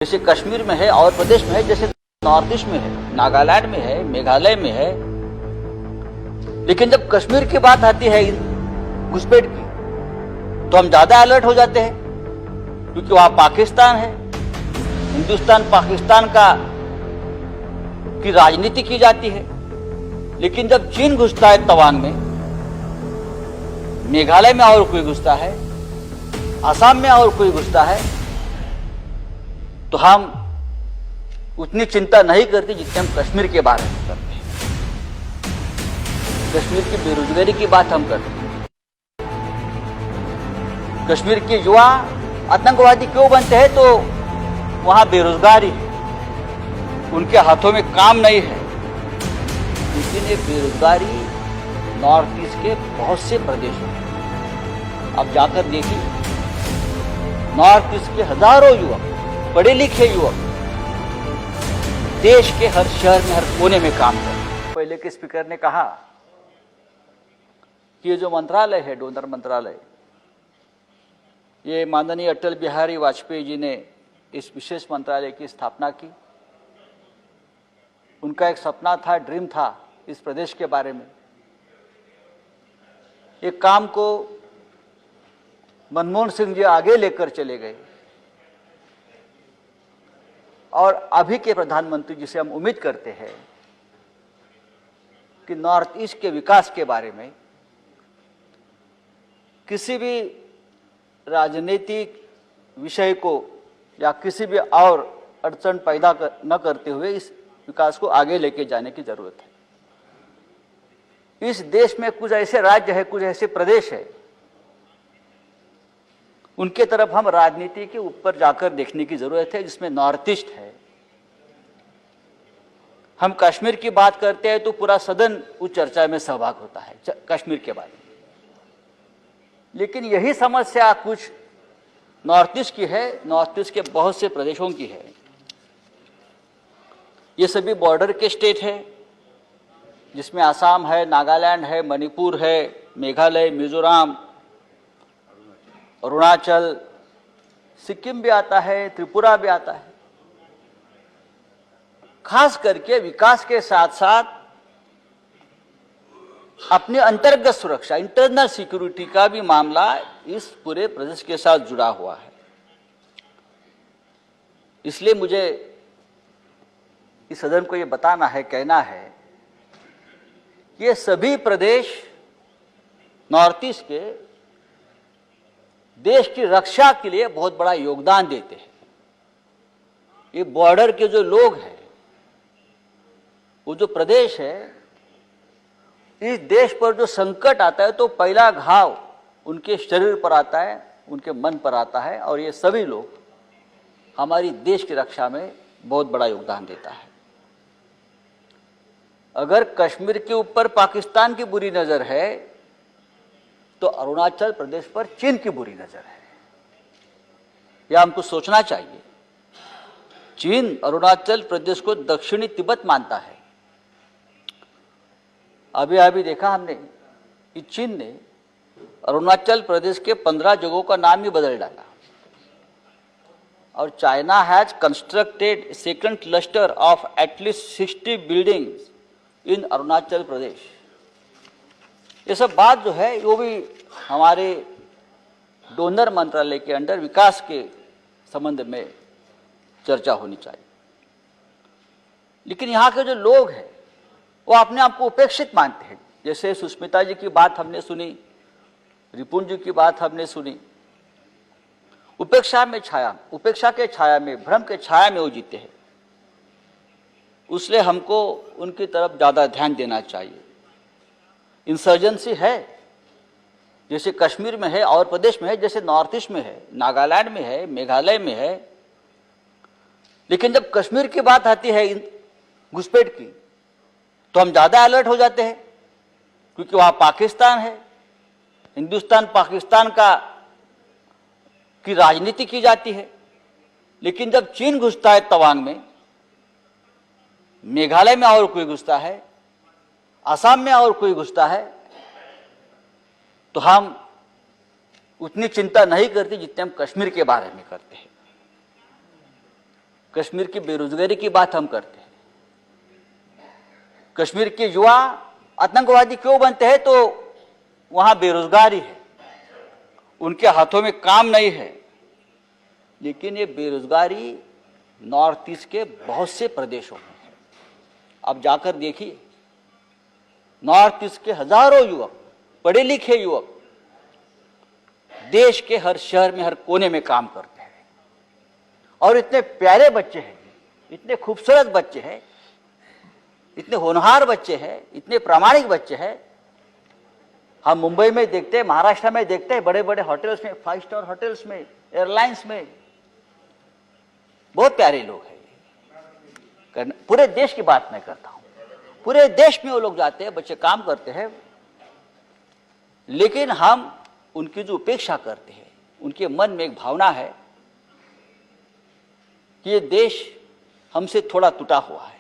जैसे कश्मीर में है और प्रदेश में है, जैसे नॉर्थ ईस्ट में है, नागालैंड में है, मेघालय में है। लेकिन जब कश्मीर की बात आती है घुसपैठ की, तो हम ज्यादा अलर्ट हो जाते हैं, क्योंकि वहां पाकिस्तान है। हिंदुस्तान पाकिस्तान की राजनीति की जाती है। लेकिन जब चीन घुसता है तवांग में, मेघालय में और कोई घुसता है, असम में और कोई घुसता है, तो हम उतनी चिंता नहीं करते जितने हम कश्मीर के बारे में करते हैं। कश्मीर की बेरोजगारी की बात हम करते हैं। कश्मीर के युवा आतंकवादी क्यों बनते हैं? तो वहां बेरोजगारी है, उनके हाथों में काम नहीं है। लेकिन ये बेरोजगारी नॉर्थ ईस्ट के बहुत से प्रदेशों में, आप जाकर देखिए, नॉर्थ ईस्ट के हजारों युवक, पढ़े लिखे युवक देश के हर शहर में, हर कोने में काम कर रहे हैं। पहले के स्पीकर ने कहा कि ये जो मंत्रालय है, डोनर मंत्रालय, ये माननीय अटल बिहारी वाजपेयी जी ने इस विशेष मंत्रालय की स्थापना की। उनका एक सपना था, ड्रीम था इस प्रदेश के बारे में। एक काम को मनमोहन सिंह जी आगे लेकर चले गए, और अभी के प्रधानमंत्री जिसे हम उम्मीद करते हैं कि नॉर्थ ईस्ट के विकास के बारे में किसी भी राजनीतिक विषय को या किसी भी और अड़चन पैदा न करते हुए इस विकास को आगे लेके जाने की जरूरत है। इस देश में कुछ ऐसे राज्य है, कुछ ऐसे प्रदेश है, उनके तरफ हम राजनीति के ऊपर जाकर देखने की जरूरत है, जिसमें नॉर्थ ईस्ट है। हम कश्मीर की बात करते हैं तो पूरा सदन उस चर्चा में सहभाग होता है कश्मीर के बारे में। लेकिन यही समस्या कुछ नॉर्थ ईस्ट की है, नॉर्थ ईस्ट के बहुत से प्रदेशों की है। ये सभी बॉर्डर के स्टेट है, जिसमें असम है, नागालैंड है, मणिपुर है, मेघालय, मिजोरम, अरुणाचल, सिक्किम भी आता है, त्रिपुरा भी आता है। खास करके विकास के साथ साथ अपनी अंतर्गत सुरक्षा, इंटरनल सिक्योरिटी का भी मामला इस पूरे प्रदेश के साथ जुड़ा हुआ है। इसलिए मुझे इस सदन को ये बताना है, कहना है, ये सभी प्रदेश नॉर्थ ईस्ट के देश की रक्षा के लिए बहुत बड़ा योगदान देते हैं। ये बॉर्डर के जो लोग हैं, वो जो प्रदेश है, इस देश पर जो संकट आता है तो पहला घाव उनके शरीर पर आता है, उनके मन पर आता है, और ये सभी लोग हमारी देश की रक्षा में बहुत बड़ा योगदान देता है। अगर कश्मीर के ऊपर पाकिस्तान की बुरी नजर है, तो अरुणाचल प्रदेश पर चीन की बुरी नजर है। यह हमको सोचना चाहिए। चीन अरुणाचल प्रदेश को दक्षिणी तिब्बत मानता है। अभी अभी देखा हमने कि चीन ने अरुणाचल प्रदेश के 15 जगहों का नाम ही बदल डाला, और China has constructed second cluster of at least 60 buildings in Arunachal Pradesh. ये सब बात जो है वो भी हमारे डोनर मंत्रालय के अंडर विकास के संबंध में चर्चा होनी चाहिए। लेकिन यहाँ के जो लोग हैं वो अपने आप को उपेक्षित मानते हैं। जैसे सुष्मिता जी की बात हमने सुनी, रिपुन जी की बात हमने सुनी। उपेक्षा के छाया में, भ्रम के छाया में वो जीते हैं। इसलिए हमको उनकी तरफ ज्यादा ध्यान देना चाहिए। इंसर्जेंसी है, जैसे कश्मीर में है और प्रदेश में है, जैसे नॉर्थ ईस्ट में है, नागालैंड में है, मेघालय में है। लेकिन जब कश्मीर की बात आती है घुसपैठ की, तो हम ज्यादा अलर्ट हो जाते हैं, क्योंकि वहां पाकिस्तान है। हिंदुस्तान पाकिस्तान की राजनीति की जाती है। लेकिन जब चीन घुसता है तवांग में, मेघालय में और कोई घुसता है, असम में और कोई घुसता है, तो हम उतनी चिंता नहीं करते जितने हम कश्मीर के बारे में करते हैं। कश्मीर की बेरोजगारी की बात हम करते हैं। कश्मीर के युवा आतंकवादी क्यों बनते हैं? तो वहां बेरोजगारी है, उनके हाथों में काम नहीं है। लेकिन ये बेरोजगारी नॉर्थ ईस्ट के बहुत से प्रदेशों में है। आप जाकर देखिए, नॉर्थ ईस्ट के हजारों युवक, पढ़े लिखे युवक देश के हर शहर में, हर कोने में काम करते हैं। और इतने प्यारे बच्चे हैं, इतने खूबसूरत बच्चे हैं, इतने होनहार बच्चे हैं, इतने प्रामाणिक बच्चे हैं। हम मुंबई में देखते हैं, महाराष्ट्र में देखते हैं, बड़े बड़े होटल्स में, 5 स्टार होटल्स में, एयरलाइंस में, बहुत प्यारे लोग हैं। पूरे देश की बात मैं करता हूं, पूरे देश में वो लोग जाते हैं, बच्चे काम करते हैं। लेकिन हम उनकी जो उपेक्षा करते हैं, उनके मन में एक भावना है कि ये देश हमसे थोड़ा टूटा हुआ है।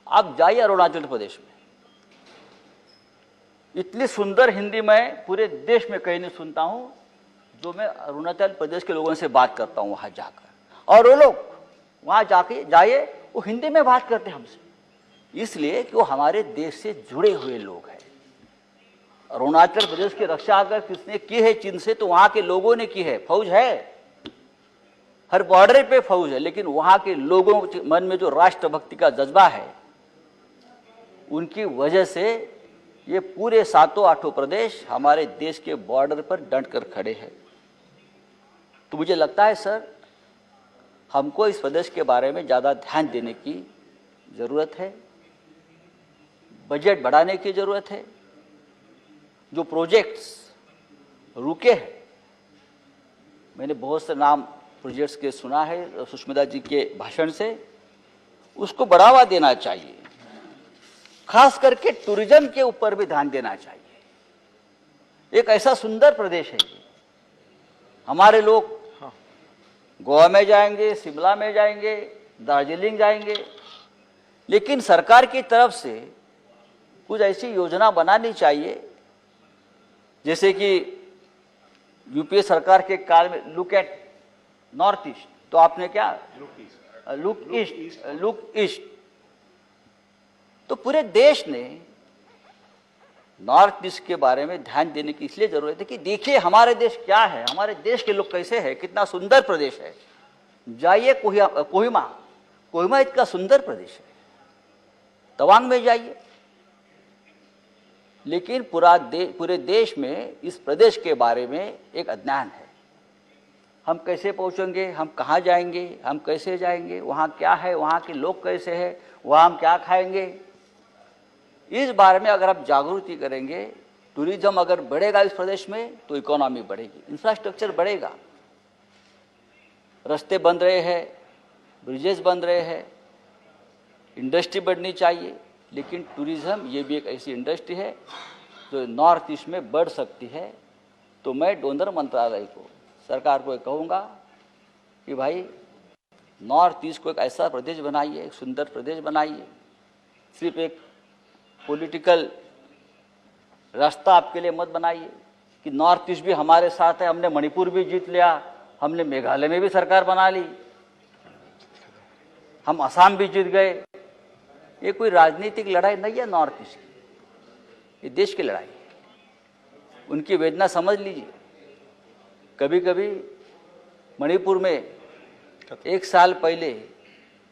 आप जाइए अरुणाचल प्रदेश में, इतनी सुंदर हिंदी मैं पूरे देश में कहीं नहीं सुनता हूं जो मैं अरुणाचल प्रदेश के लोगों से बात करता हूं वहां जाकर। और वो लोग वहां जाके जाइए, वो हिंदी में बात करते हैं हमसे, इसलिए कि वो हमारे देश से जुड़े हुए लोग हैं। अरुणाचल प्रदेश की रक्षा अगर किसने की है चीन से, तो वहां के लोगों ने की है। फौज है, हर बॉर्डर पे फौज है, लेकिन वहां के लोगों के मन में जो राष्ट्रभक्ति का जज्बा है, उनकी वजह से ये पूरे 7-8 प्रदेश हमारे देश के बॉर्डर पर डट कर खड़े हैं। तो मुझे लगता है सर, हमको इस प्रदेश के बारे में ज़्यादा ध्यान देने की ज़रूरत है, बजट बढ़ाने की ज़रूरत है। जो प्रोजेक्ट्स रुके हैं, मैंने बहुत से नाम प्रोजेक्ट्स के सुना है सुष्मिता जी के भाषण से, उसको बढ़ावा देना चाहिए। खास करके टूरिज्म के ऊपर भी ध्यान देना चाहिए। एक ऐसा सुंदर प्रदेश है ये, हमारे लोग गोवा में जाएंगे, शिमला में जाएंगे, दार्जिलिंग जाएंगे, लेकिन सरकार की तरफ से कुछ ऐसी योजना बनानी चाहिए, जैसे कि यूपीए सरकार के काल में लुक एट नॉर्थ ईस्ट, तो आपने क्या लुक ईस्ट, तो पूरे देश ने नॉर्थ ईस्ट के बारे में ध्यान देने की इसलिए जरूरत है कि देखिए हमारे देश क्या है, हमारे देश के लोग कैसे हैं, कितना सुंदर प्रदेश है। जाइए कोहिमा इतना सुंदर प्रदेश है, तवांग में जाइए। लेकिन पूरे देश में इस प्रदेश के बारे में एक अज्ञान है। हम कैसे पहुंचेंगे, हम कहाँ जाएंगे, हम कैसे जाएंगे, वहाँ क्या है, वहाँ के लोग कैसे हैं, वहाँ हम क्या खाएंगे, इस बारे में अगर आप जागृति करेंगे, टूरिज्म अगर बढ़ेगा इस प्रदेश में तो इकोनॉमी बढ़ेगी, इंफ्रास्ट्रक्चर बढ़ेगा। रास्ते बन रहे हैं, ब्रिजेस बन रहे हैं, इंडस्ट्री बढ़नी चाहिए, लेकिन टूरिज्म ये भी एक ऐसी इंडस्ट्री है जो नॉर्थ ईस्ट में बढ़ सकती है। तो मैं डोनर मंत्रालय को, सरकार को कहूँगा कि भाई नॉर्थ ईस्ट को एक ऐसा प्रदेश बनाइए, एक सुंदर प्रदेश बनाइए। सिर्फ एक पॉलिटिकल रास्ता आपके लिए मत बनाइए कि नॉर्थ ईस्ट भी हमारे साथ है, हमने मणिपुर भी जीत लिया, हमने मेघालय में भी सरकार बना ली, हम असम भी जीत गए। ये कोई राजनीतिक लड़ाई नहीं है नॉर्थ ईस्ट की, ये देश की लड़ाई है। उनकी वेदना समझ लीजिए। कभी कभी मणिपुर में 1 साल पहले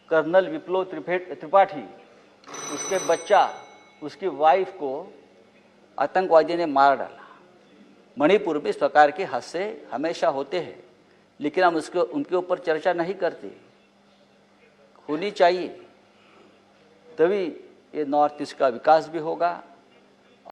कर्नल विप्लव त्रिपाठी, उसके बच्चा, उसकी वाइफ को आतंकवादी ने मार डाला। मणिपुर में इस प्रकार के हादसे हमेशा होते हैं, लेकिन हम उनके ऊपर चर्चा नहीं करते। होनी चाहिए, तभी ये नॉर्थ ईस्ट का विकास भी होगा,